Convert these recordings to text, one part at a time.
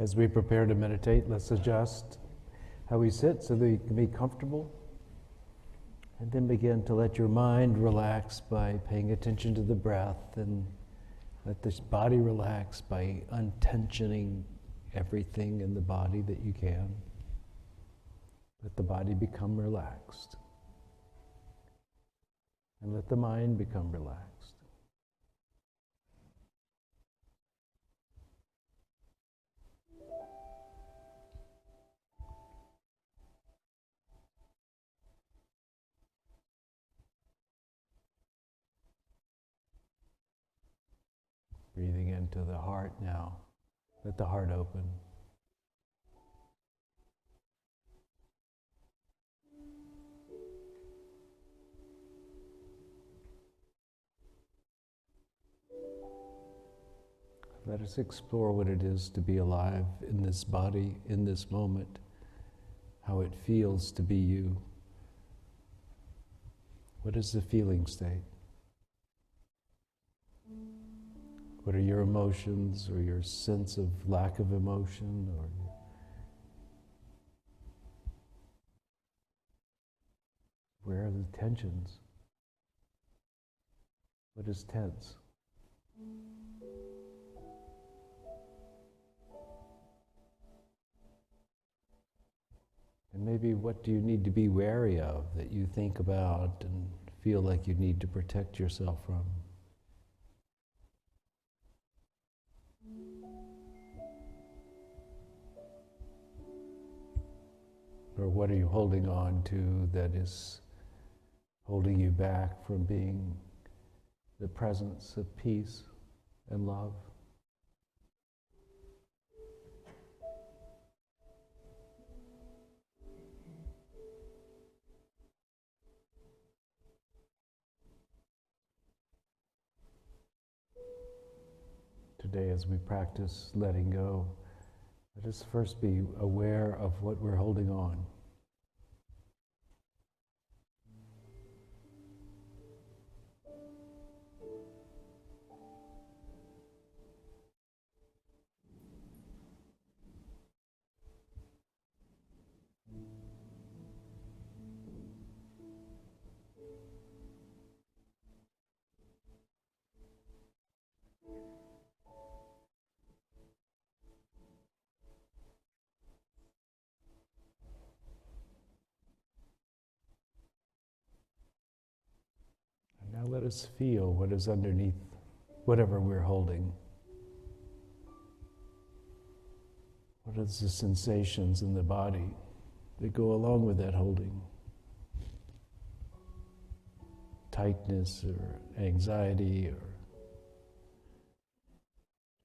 As we prepare to meditate, let's adjust how we sit so that we can be comfortable. And then begin to let your mind relax by paying attention to the breath, and let this body relax by untensioning everything in the body that you can. Let the body become relaxed. And let the mind become relaxed. Breathing into the heart now. Let the heart open. Let us explore what it is to be alive in this body, in this moment, how it feels to be you. What is the feeling state? What are your emotions, or your sense of lack of emotion, or where are the tensions? What is tense? And maybe what do you need to be wary of that you think about and feel like you need to protect yourself from? Or what are you holding on to that is holding you back from being the presence of peace and love? Today, as we practice letting go, let us first be aware of what we're holding on. Now let us feel what is underneath whatever we're holding. What are the sensations in the body that go along with that holding? Tightness, or anxiety, or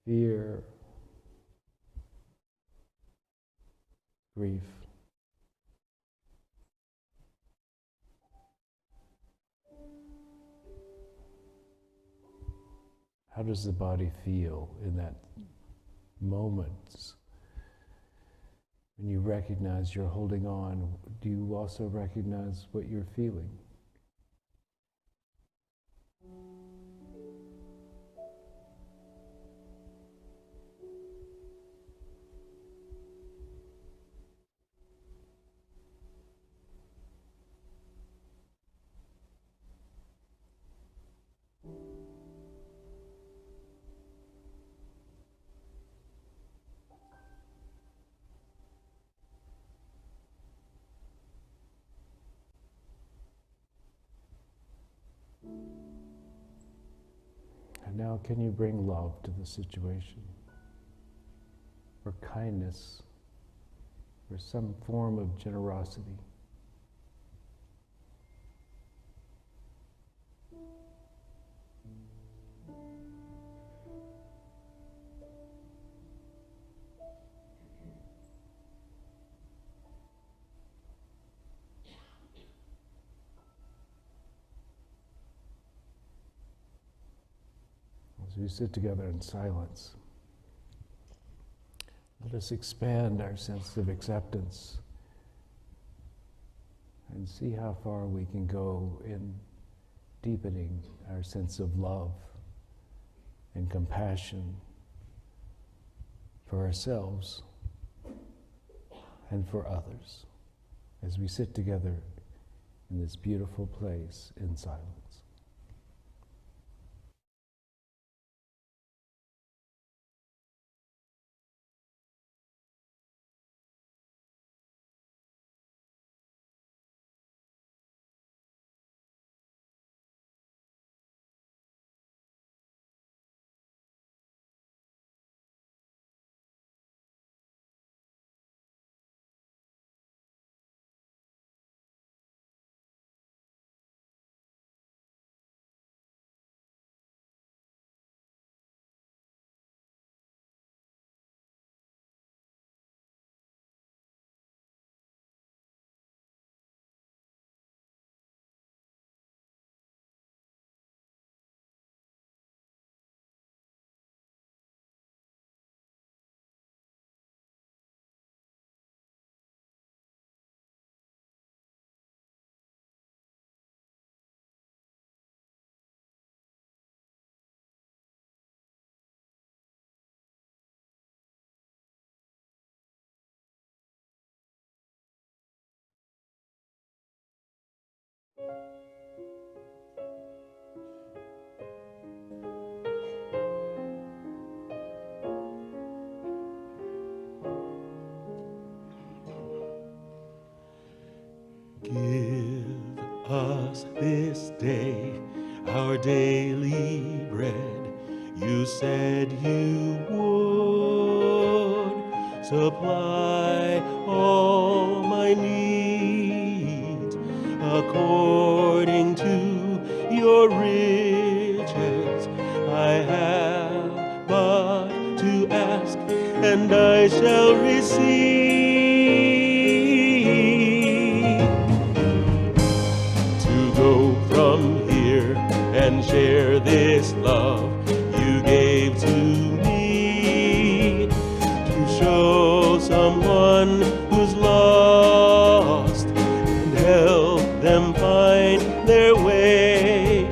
fear, grief. How does the body feel in that moment? When you recognize you're holding on, do you also recognize what you're feeling? And now can you bring love to the situation? Or kindness? Or some form of generosity? As we sit together in silence, let us expand our sense of acceptance and see how far we can go in deepening our sense of love and compassion for ourselves and for others as we sit together in this beautiful place in silence. Give us this day our daily bread. You said you would supply all my needs according to your riches. I have but to ask, and I shall receive. Go from here and share this love you gave to me, to show someone who's lost and help them find their way,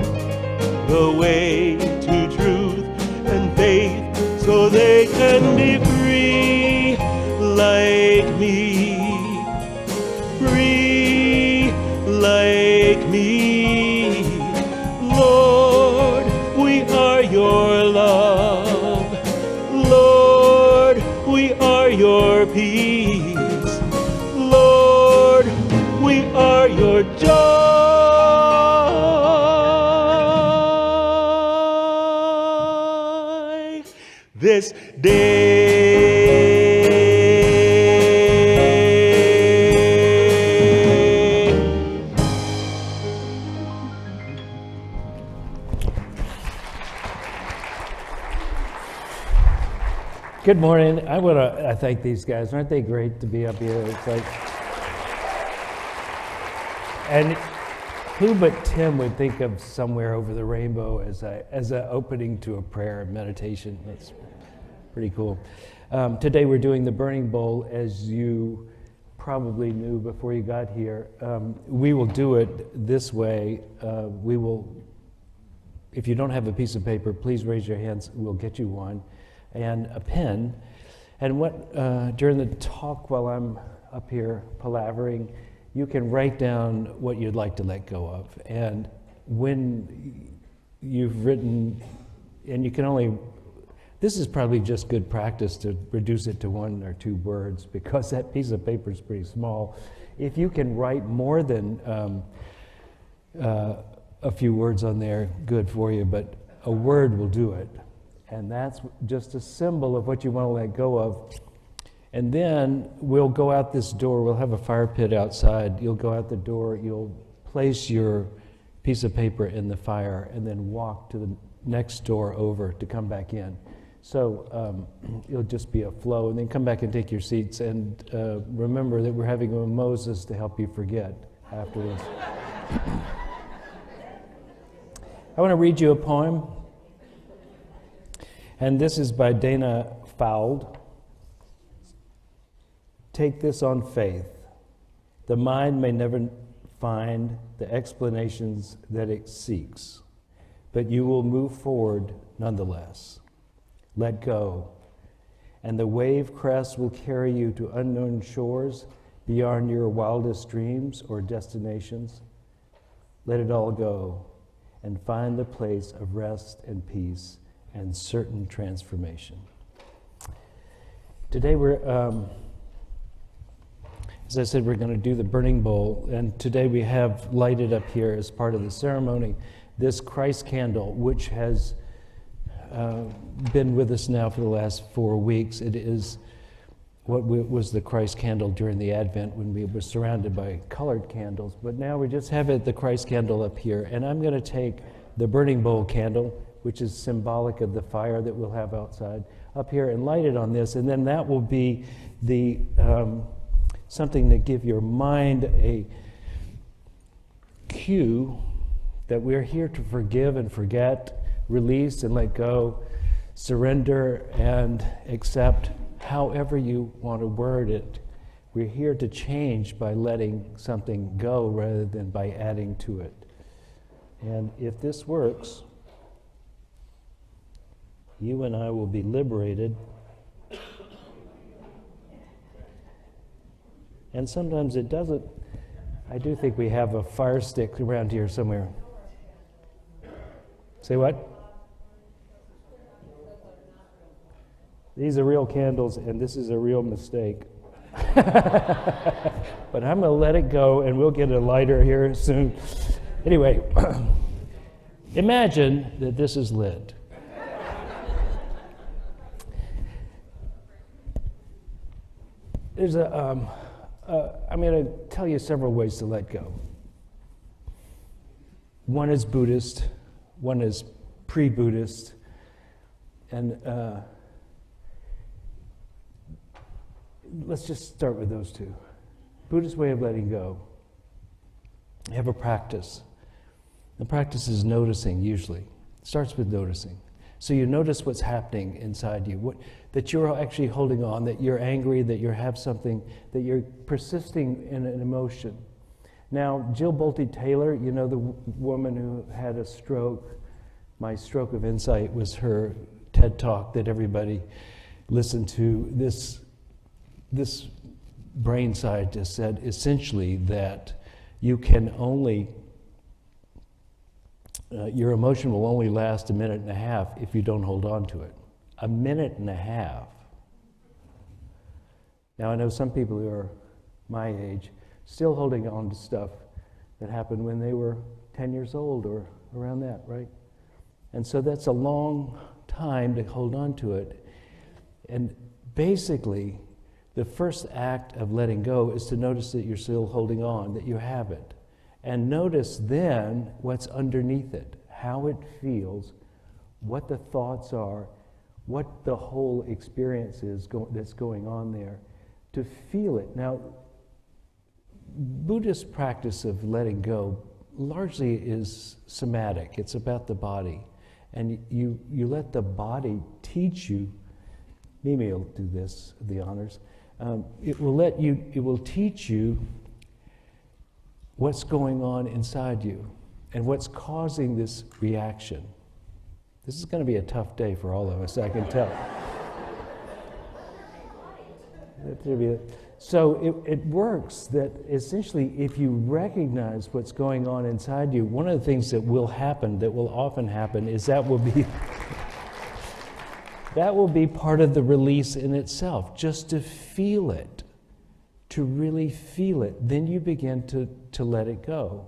the way to truth and faith, so they can be free like me, free like me. Lord, we are your love. Lord, we are your peace. Lord, we are your joy. This day. Good morning. I want to thank these guys. Aren't they great to be up here? It's like, and who but Tim would think of Somewhere Over the Rainbow as a opening to a prayer and meditation? That's pretty cool. Today we're doing the Burning Bowl, as you probably knew before you got here. We will do it this way. We will, if you don't have a piece of paper, please raise your hands. We'll get you one. And a pen, and during the talk while I'm up here palavering, you can write down what you'd like to let go of. And when you've written, and you can only, this is probably just good practice to reduce it to 1 or 2 words, because that piece of paper is pretty small. If you can write more than a few words on there, good for you, but a word will do it. And that's just a symbol of what you want to let go of. And then we'll go out this door. We'll have a fire pit outside. You'll go out the door. You'll place your piece of paper in the fire and then walk to the next door over to come back in. So it'll just be a flow. And then come back and take your seats. And remember that we're having a Moses to help you forget afterwards. I want to read you a poem. And this is by Dana Fowld. Take this on faith. The mind may never find the explanations that it seeks, but you will move forward nonetheless. Let go and the wave crest will carry you to unknown shores beyond your wildest dreams or destinations. Let it all go and find the place of rest and peace and certain transformation. Today as I said, we're going to do the burning bowl, and today we have lighted up here as part of the ceremony this Christ candle, which has been with us now for the last 4 weeks. It is what was the Christ candle during the Advent when we were surrounded by colored candles, but now we just have the Christ candle up here, and I'm going to take the burning bowl candle, which is symbolic of the fire that we'll have outside, up here and light it on this, and then that will be the something that give your mind a cue that we're here to forgive and forget, release and let go, surrender and accept, however you want to word it. We're here to change by letting something go rather than by adding to it. And if this works, you and I will be liberated. And sometimes it doesn't. I do think we have a fire stick around here somewhere. Say what? These are real candles, and this is a real mistake. But I'm going to let it go, and we'll get a lighter here soon. Anyway, imagine that this is lit. There's I'm going to tell you several ways to let go. One is Buddhist, one is pre-Buddhist, and let's just start with those two. Buddhist way of letting go. You have a practice. The practice is noticing, usually. It starts with noticing. So you notice what's happening inside you, that you're actually holding on, that you're angry, that you have something, that you're persisting in an emotion. Now, Jill Bolte Taylor, you know, the woman who had a stroke, my stroke of insight was her TED Talk that everybody listened to. This brain scientist said essentially that you can only your emotion will only last a minute and a half if you don't hold on to it. A minute and a half. Now, I know some people who are my age still holding on to stuff that happened when they were 10 years old or around that, right? And so that's a long time to hold on to it. And basically, the first act of letting go is to notice that you're still holding on, that you have it. And notice then what's underneath it, how it feels, what the thoughts are, what the whole experience is that's going on there, to feel it. Now, Buddhist practice of letting go largely is somatic. It's about the body. And you let the body teach you. Mimi will do this, the honors. It will teach you what's going on inside you and what's causing this reaction. This is going to be a tough day for all of us, I can tell. So it works that essentially if you recognize what's going on inside you, one of the things that will often happen, is that will be part of the release in itself, just to feel it, to really feel it. Then you begin to let it go.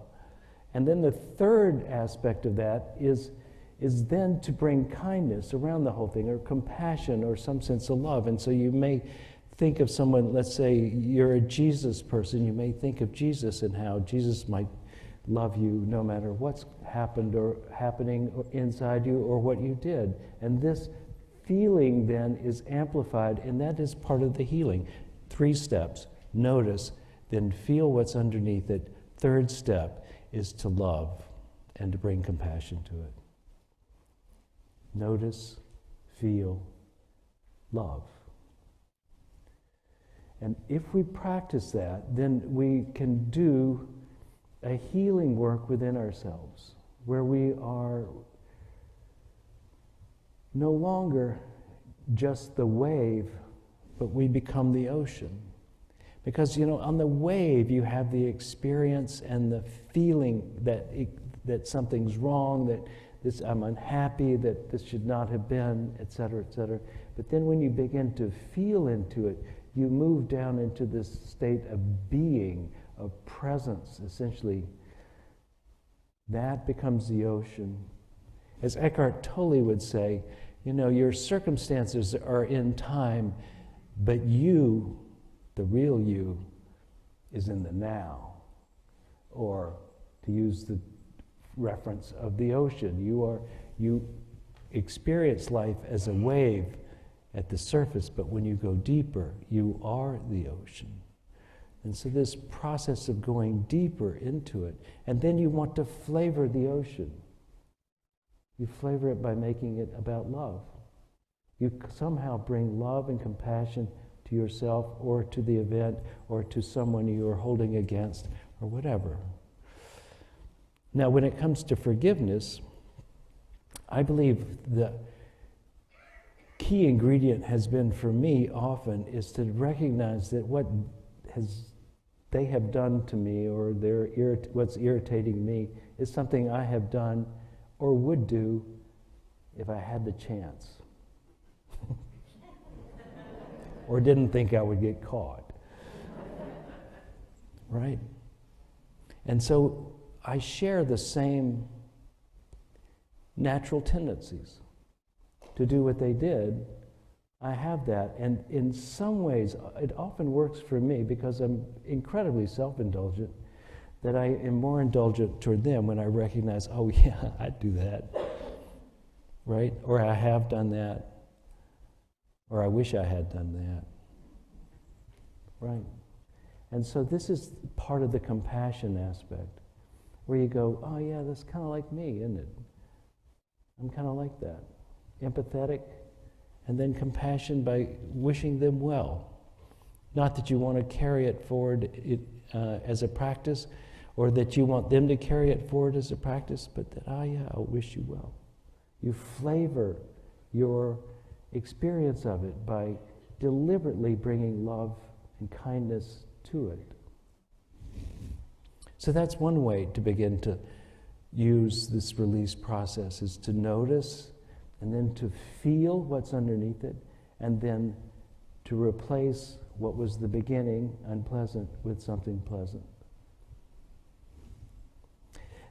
And then the third aspect of that is then to bring kindness around the whole thing, or compassion, or some sense of love. And so you may think of someone, let's say you're a Jesus person, you may think of Jesus and how Jesus might love you no matter what's happened or happening inside you or what you did. And this feeling then is amplified, and that is part of the healing. 3 steps. Notice, then feel what's underneath it. Third step is to love and to bring compassion to it. Notice, feel, love. And if we practice that, then we can do a healing work within ourselves, where we are no longer just the wave, but we become the ocean. Because, on the wave you have the experience and the feeling that something's wrong, that I'm unhappy, that this should not have been, etc., etc. But then when you begin to feel into it, you move down into this state of being, of presence, essentially. That becomes the ocean. As Eckhart Tolle would say, your circumstances are in time, but you, the real you, is in the now. Or, to use the reference of the ocean, you experience life as a wave at the surface, but when you go deeper, you are the ocean. And so this process of going deeper into it, and then you want to flavor the ocean. You flavor it by making it about love. You somehow bring love and compassion to yourself or to the event or to someone you are holding against or whatever. Now, when it comes to forgiveness, I believe the key ingredient has been for me often is to recognize that what they have done to me or what's irritating me is something I have done or would do if I had the chance. Or didn't think I would get caught. Right? And so I share the same natural tendencies to do what they did. I have that, and in some ways it often works for me because I'm incredibly self-indulgent, that I am more indulgent toward them when I recognize, oh yeah, I do that, right? Or I have done that, or I wish I had done that, right? And so this is part of the compassion aspect, where you go, oh yeah, that's kind of like me, isn't it? I'm kind of like that, empathetic, and then compassion by wishing them well. Not that you want to carry it forward as a practice, or that you want them to carry it forward as a practice, but that, I'll wish you well. You flavor your experience of it by deliberately bringing love and kindness to it. So that's one way to begin to use this release process, is to notice and then to feel what's underneath it, and then to replace what was the beginning, unpleasant, with something pleasant.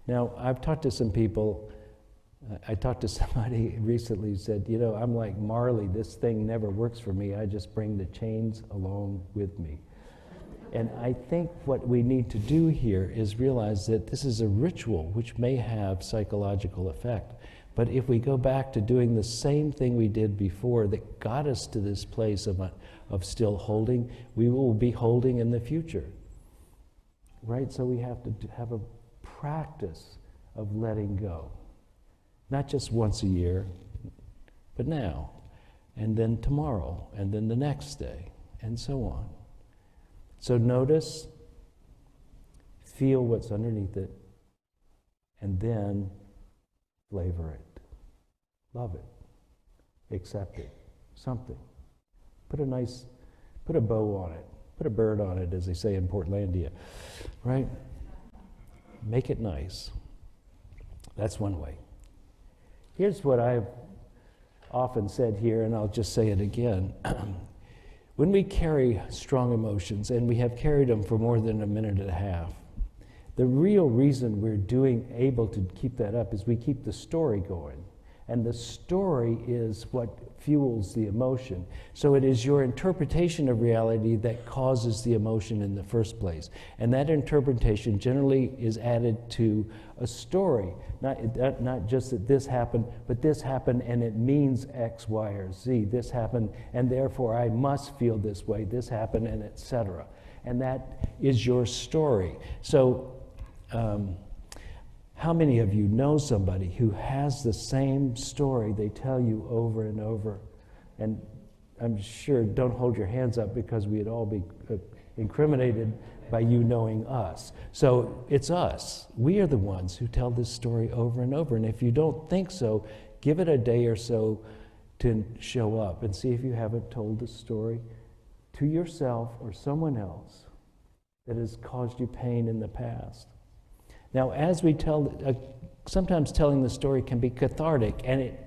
Now, I've talked to some people. I talked to somebody recently who said, I'm like Marley, this thing never works for me, I just bring the chains along with me. And I think what we need to do here is realize that this is a ritual which may have psychological effect. But if we go back to doing the same thing we did before that got us to this place of still holding, we will be holding in the future. Right? So we have to have a practice of letting go. Not just once a year, but now, and then tomorrow, and then the next day, and so on. So notice, feel what's underneath it, and then flavor it, love it, accept it, something. Put a bow on it, put a bird on it, as they say in Portlandia, right? Make it nice. That's one way. Here's what I've often said here, and I'll just say it again. When we carry strong emotions, and we have carried them for more than a minute and a half, the real reason we're able to keep that up is we keep the story going. And the story is what fuels the emotion. So it is your interpretation of reality that causes the emotion in the first place. And that interpretation generally is added to a story. Not just that this happened, but this happened and it means X, Y, or Z. This happened and therefore I must feel this way. This happened and etc. And that is your story. So how many of you know somebody who has the same story they tell you over and over? And I'm sure, don't hold your hands up because we'd all be incriminated by you knowing us. So it's us. We are the ones who tell this story over and over. And if you don't think so, give it a day or so to show up and see if you haven't told the story to yourself or someone else that has caused you pain in the past. Now, as we tell, sometimes telling the story can be cathartic, and it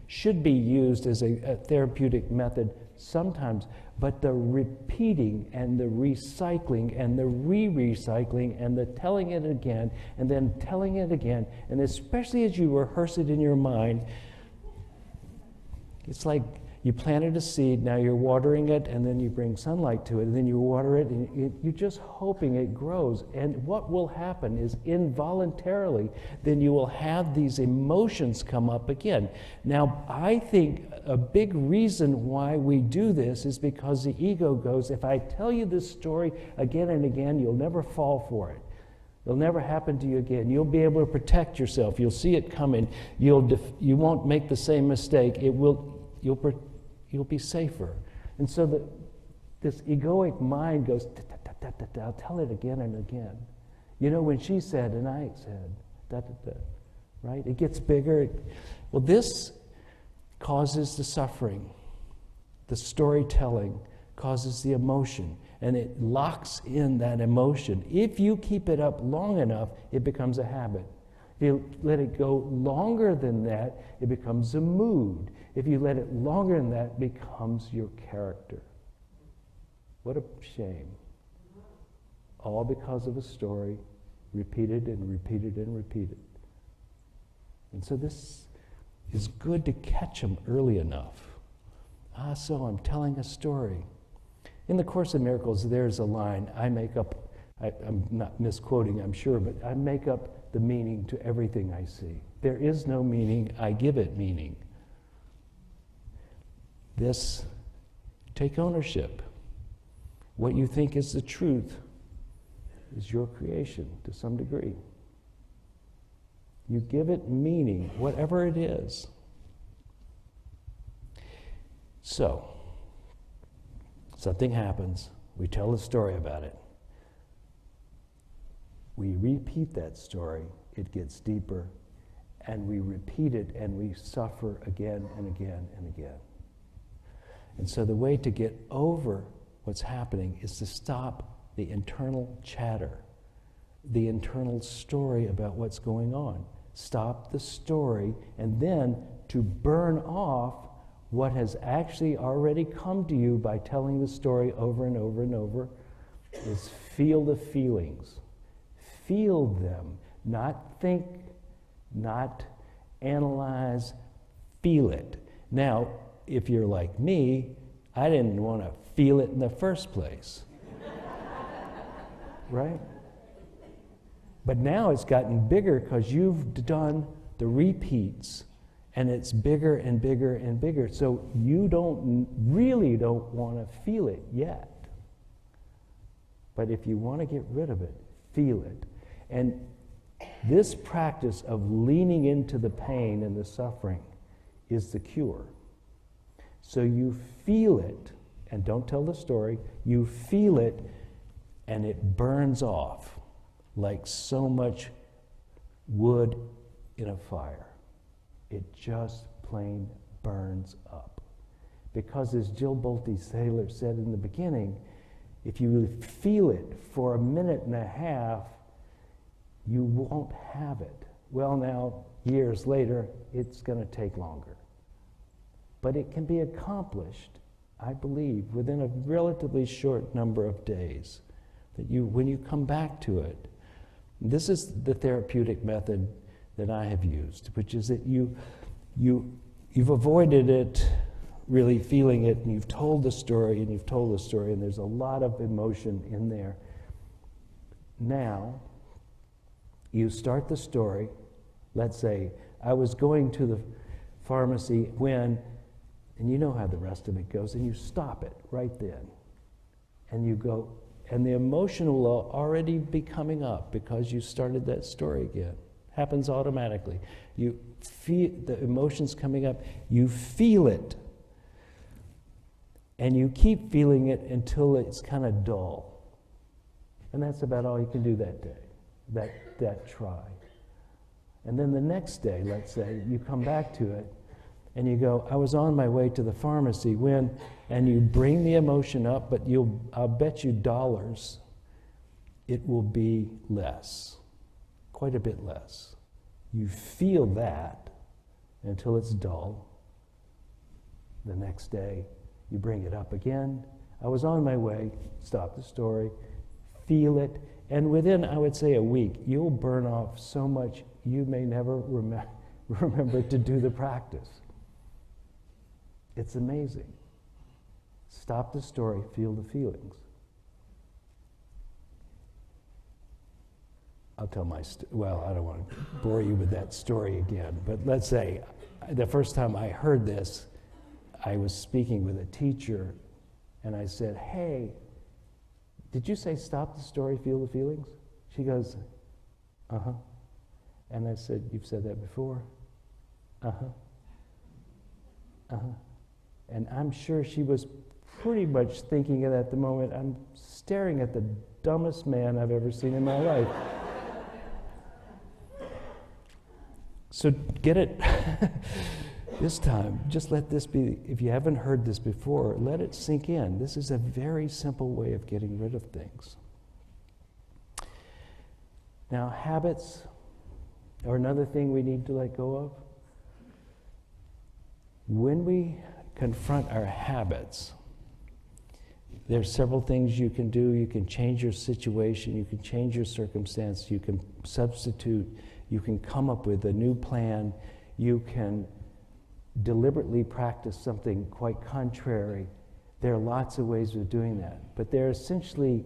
should be used as a therapeutic method sometimes, but the repeating and the recycling and the re-recycling and the telling it again and then telling it again, and especially as you rehearse it in your mind, it's like you planted a seed, now you're watering it, and then you bring sunlight to it, and then you water it, and you're just hoping it grows. And what will happen is involuntarily, then you will have these emotions come up again. Now, I think a big reason why we do this is because the ego goes, if I tell you this story again and again, you'll never fall for it. It'll never happen to you again. You'll be able to protect yourself. You'll see it coming. You won't make the same mistake. You'll be safer. And so this egoic mind goes, I'll tell it again and again. You know, when she said and I said, right? It gets bigger. Well, this causes the suffering. The storytelling causes the emotion, and it locks in that emotion. If you keep it up long enough, it becomes a habit. If you let it go longer than that, it becomes a mood. If you let it longer than that, it becomes your character. What a shame. All because of a story repeated and repeated and repeated. And so this is good to catch them early enough. So I'm telling a story. In the Course in Miracles, there's a line I make up. I'm not misquoting, I'm sure, but I make up the meaning to everything I see. There is no meaning, I give it meaning. This, take ownership. What you think is the truth is your creation to some degree. You give it meaning, whatever it is. So, something happens, we tell a story about it. We repeat that story, it gets deeper, and we repeat it and we suffer again and again and again. And so the way to get over what's happening is to stop the internal chatter, the internal story about what's going on. Stop the story, and then to burn off what has actually already come to you by telling the story over and over and over is feel the feelings. Feel them, not think, not analyze, feel it. Now, if you're like me, I didn't want to feel it in the first place. Right? But now it's gotten bigger because you've done the repeats, and it's bigger and bigger and bigger. So you really don't want to feel it yet. But if you want to get rid of it, feel it. And this practice of leaning into the pain and the suffering is the cure. So you feel it, and don't tell the story, you feel it, and it burns off like so much wood in a fire. It just plain burns up. Because as Jill Bolte-Taylor said in the beginning, if you feel it for a minute and a half, you won't have it. Well, now, years later, it's going to take longer. But it can be accomplished, I believe, within a relatively short number of days. That when you come back to it, this is the therapeutic method that I have used, which is that you've avoided it, really feeling it, and you've told the story, and you've told the story, and there's a lot of emotion in there. Now, you start the story. Let's say, I was going to the pharmacy when, and you know how the rest of it goes, and you stop it right then. And you go, and the emotion will already be coming up because you started that story again. Happens automatically. You feel the emotions coming up, you feel it, and you keep feeling it until it's kind of dull. And that's about all you can do that day, that try. And then the next day, let's say, you come back to it, and you go, I was on my way to the pharmacy when, and you bring the emotion up, but I'll bet you dollars it will be less, quite a bit less. You feel that until it's dull. The next day, you bring it up again. I was on my way, stop the story, feel it, and within, I would say, a week, you'll burn off so much you may never remember to do the practice. It's amazing. Stop the story, feel the feelings. I'll tell my well, I don't want to bore you with that story again, but let's say the first time I heard this, I was speaking with a teacher, and I said, hey, did you say stop the story, feel the feelings? She goes, uh-huh. And I said, you've said that before? Uh-huh. Uh-huh. And I'm sure she was pretty much thinking it at the moment, I'm staring at the dumbest man I've ever seen in my life. So get it this time. Just let this be, if you haven't heard this before, let it sink in. This is a very simple way of getting rid of things. Now, habits are another thing we need to let go of. When we confront our habits, there's several things you can do. You can change your situation, you can change your circumstance, you can substitute, you can come up with a new plan, you can deliberately practice something quite contrary. There are lots of ways of doing that, but there's essentially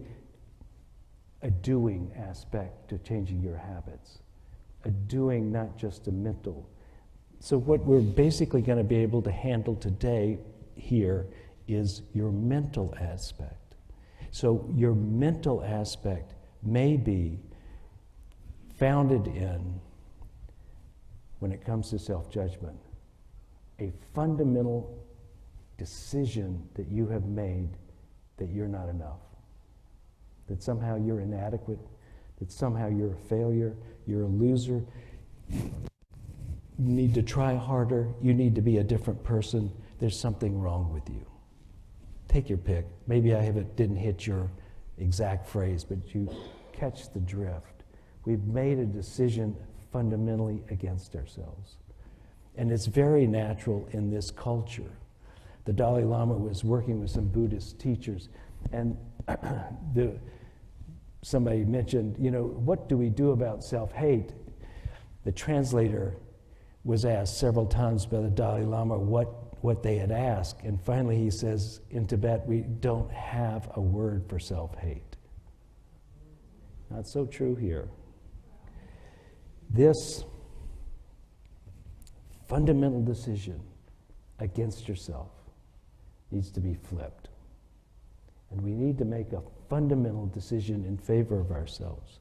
a doing aspect to changing your habits. A doing, not just a mental. So what we're basically going to be able to handle today here is your mental aspect. So your mental aspect may be founded in, when it comes to self-judgment, a fundamental decision that you have made that you're not enough, that somehow you're inadequate, that somehow you're a failure, you're a loser, you need to try harder, you need to be a different person, there's something wrong with you. Take your pick. Maybe didn't hit your exact phrase, but you catch the drift. We've made a decision fundamentally against ourselves. And it's very natural in this culture. The Dalai Lama was working with some Buddhist teachers, and somebody mentioned, what do we do about self-hate? The translator was asked several times by the Dalai Lama what they had asked, and finally he says, in Tibet, we don't have a word for self-hate. Not so true here. This fundamental decision against yourself needs to be flipped. And we need to make a fundamental decision in favor of ourselves.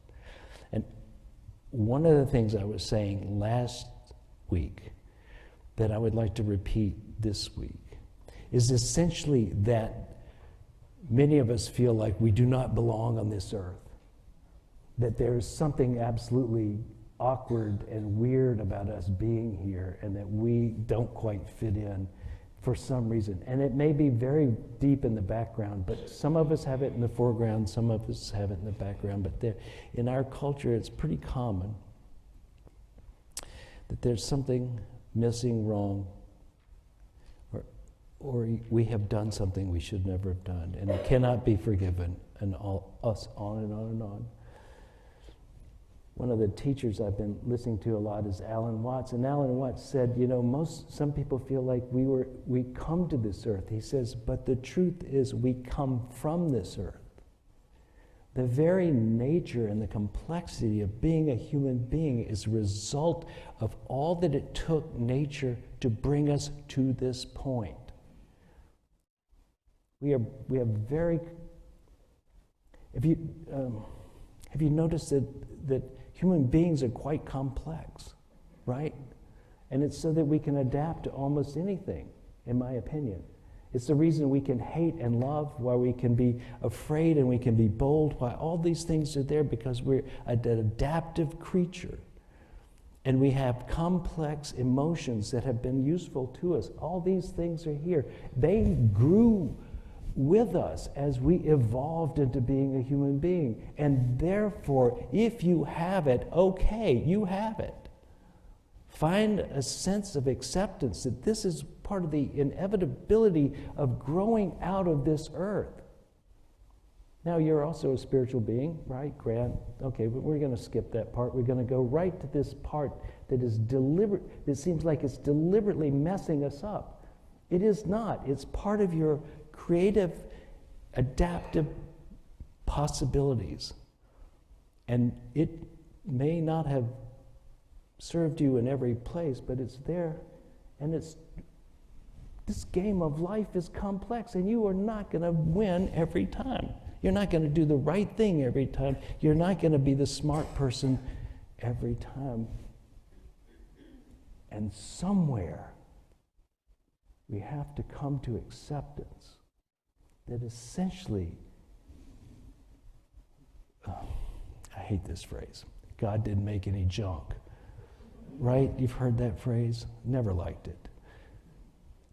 And one of the things I was saying last week that I would like to repeat this week is essentially that many of us feel like we do not belong on this earth, that there is something absolutely awkward and weird about us being here, and that we don't quite fit in for some reason. And it may be very deep in the background, but some of us have it in the foreground, some of us have it in the background, but in our culture it's pretty common that there's something missing, wrong, or we have done something we should never have done, and it cannot be forgiven, and us on and on and on. One of the teachers I've been listening to a lot is Alan Watts, and Alan Watts said, some people feel like we come to this earth. He says, but the truth is we come from this earth. The very nature and the complexity of being a human being is a result of all that it took nature to bring us to this point. We have very. Have you noticed that human beings are quite complex, right? And it's so that we can adapt to almost anything, in my opinion. It's the reason we can hate and love, why we can be afraid and we can be bold, why all these things are there, because we're an adaptive creature. And we have complex emotions that have been useful to us. All these things are here. They grew with us as we evolved into being a human being. And therefore, if you have it, okay, you have it. Find a sense of acceptance that this is part of the inevitability of growing out of this earth. Now, you're also a spiritual being, right, Grant? Okay, but we're going to skip that part. We're going to go right to this part that is deliberate, that seems like it's deliberately messing us up. It is not. It's part of your creative, adaptive possibilities. And it may not have served you in every place, but it's there. And this game of life is complex, and you are not going to win every time. You're not going to do the right thing every time. You're not going to be the smart person every time. And somewhere, we have to come to acceptance that essentially, I hate this phrase, God didn't make any junk. Right? You've heard that phrase? Never liked it.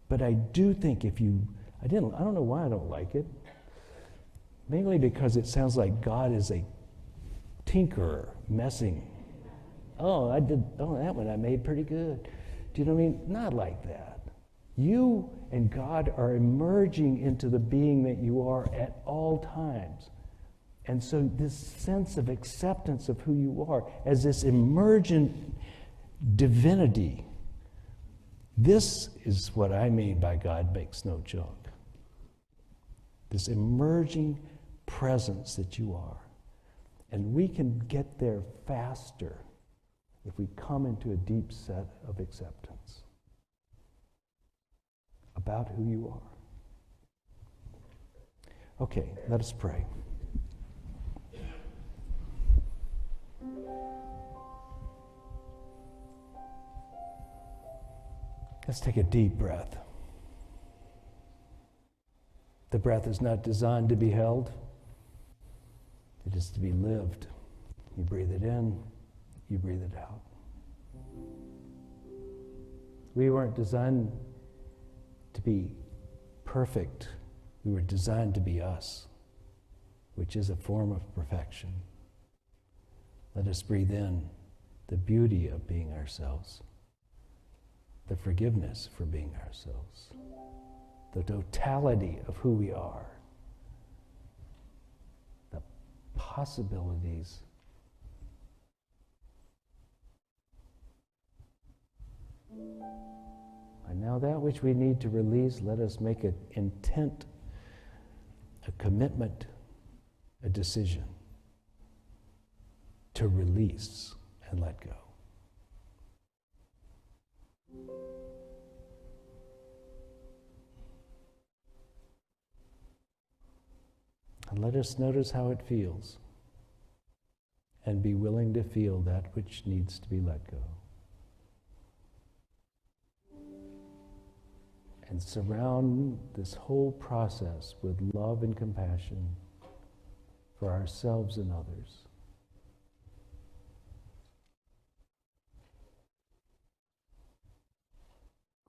But I do think I don't know why I don't like it. Mainly because it sounds like God is a tinkerer, messing. That one I made pretty good. Do you know what I mean? Not like that. You and God are emerging into the being that you are at all times. And so this sense of acceptance of who you are as this emergent divinity, this is what I mean by God makes no junk. This emerging presence that you are. And we can get there faster if we come into a deep set of acceptance about who you are. Okay, let us pray. Let's take a deep breath. The breath is not designed to be held. It is to be lived. You breathe it in, you breathe it out. We weren't designed to be perfect. We were designed to be us, which is a form of perfection. Let us breathe in the beauty of being ourselves, the forgiveness for being ourselves, the totality of who we are, the possibilities. And now that which we need to release, let us make an intent, a commitment, a decision to release and let go. And let us notice how it feels and be willing to feel that which needs to be let go. And surround this whole process with love and compassion for ourselves and others.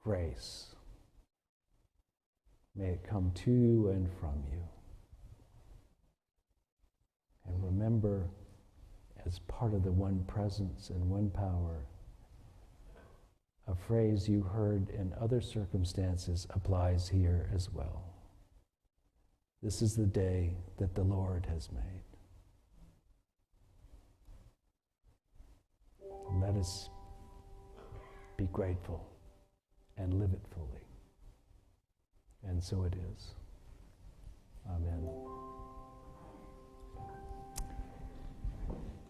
Grace, may it come to you and from you. And remember, as part of the one presence and one power, a phrase you heard in other circumstances applies here as well. This is the day that the Lord has made. Let us be grateful and live it fully. And so it is.